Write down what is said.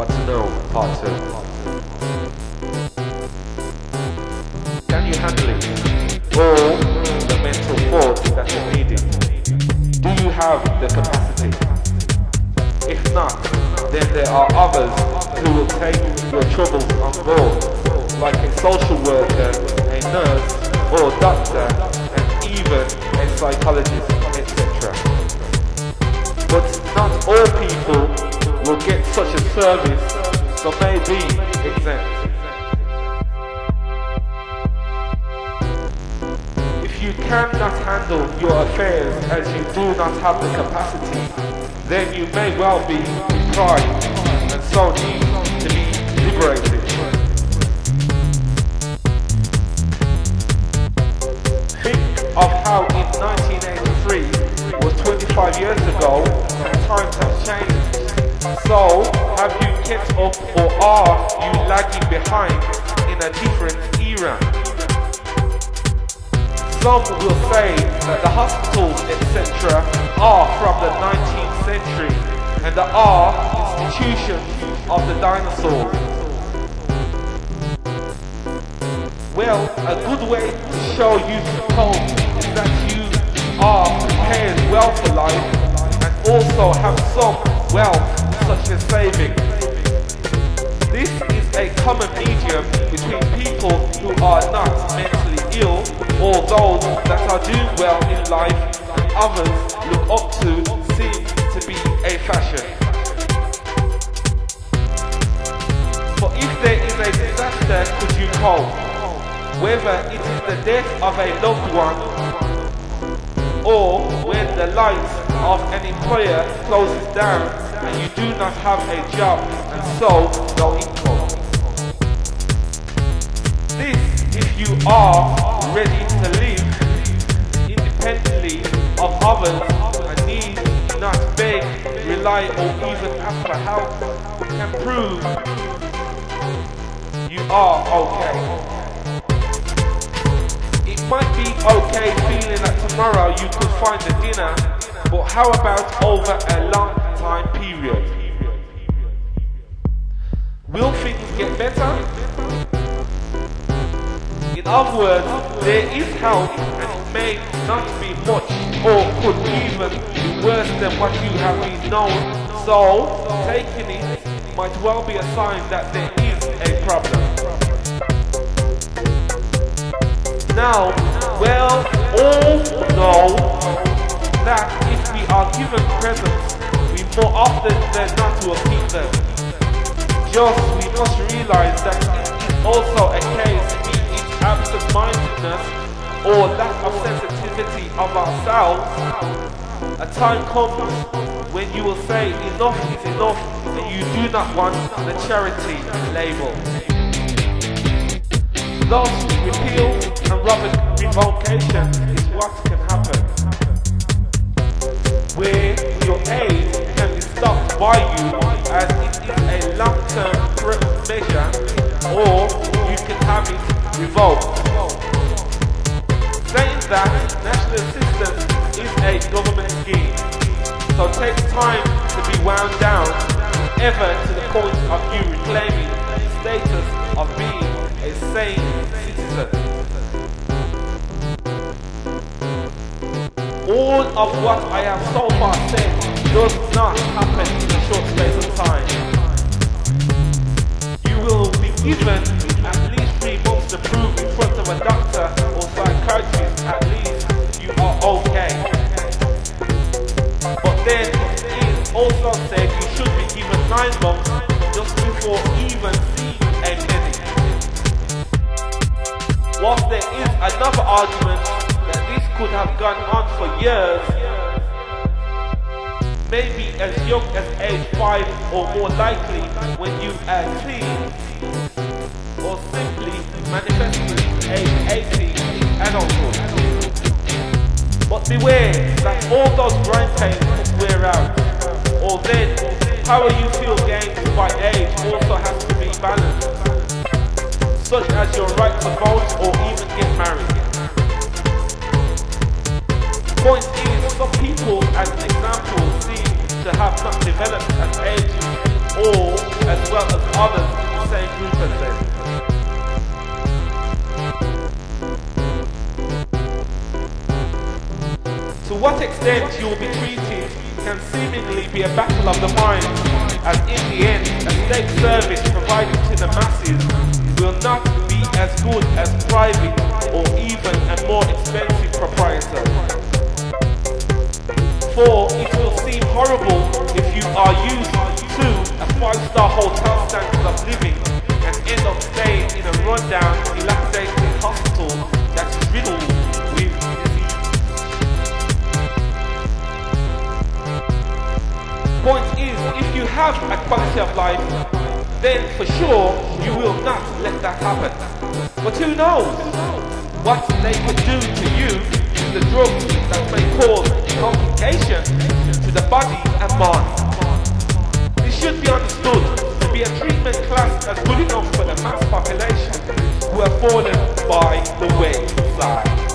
What to know, part 2. Can you handle it? All the mental thoughts that are needed. Do you have the capacity? If not, then there are others who will take your troubles on board, like a social worker, a nurse, or doctor, and even a psychologist, etc. But not all people will get such a service, so may be exempt. If you cannot handle your affairs as you do not have the capacity, then you may well be deprived and so need to be liberated. Think of how in 1983 was 25 years ago and times have changed. So, have you kept up or are you lagging behind in a different era? Some will say that the hospitals, etc. are from the 19th century and are institutions of the dinosaurs. Well, a good way to show you to cope is that you are prepared well for life and also have some wealth such as saving. This is a common medium between people who are not mentally ill or those that are doing well in life and others look up to seem to be a fashion. For if there is a disaster, could you cope? Whether it is the death of a loved one or when the light of an employer closes down and you do not have a job and so no income. This if you are ready to live independently of others and need not beg, rely or even ask for help, can prove you are okay. It might be okay feeling that tomorrow you could find a dinner, but how about over a long time period? Will things get better? In other words, there is help and it may not be much or could even be worse than what you have been known, so taking it might well be a sign that there is a problem. Now, well, all know that if we are given presents, we more often than not will keep them. Just we must realize that it is also a case, be it absent-mindedness or lack of sensitivity of ourselves. A time comes when you will say enough is enough and you do not want the charity label. Thus, repeal and revocation is what can happen, where your aid can be stopped by you as it is a long-term measure, or you can have it revoked. Saying that national assistance is a government scheme, so it takes time to be wound down, ever to the point of you reclaiming the status of being a sane citizen. All of what I have so far said does not happen in a short space of time. You will be given at least 3 months to prove in front of a doctor or psychiatrist at least you are okay. But then it is also said you should be given 9 months just before even seeing a medic. Whilst there is another argument that this could have gone on for years, maybe as young as age 5 or more likely when you are clean, or simply manifesting age 80 in adulthood. But beware that all those grind pains will wear out, or then how you feel gained by age also has to be balanced, such as your right to vote or even get married. Point is, some people, as an example, seem to have not developed at age or as well as others in the same group as them. To what extent you will be treated can seemingly be a battle of the mind, as in the end, a state service provided to the masses will not be as good as private or even a more expensive proprietor. For it will seem horrible if you are used to a 5-star hotel standard of living and end up staying in a rundown, dilapidated hospital that is riddled with disease. Point is, if you have a quality of life, then for sure you will not let that happen. But who knows what they could do to you with the drugs that may cause complications to the body and mind. This should be understood to be a treatment class as good enough for the mass population who have fallen by the wayside.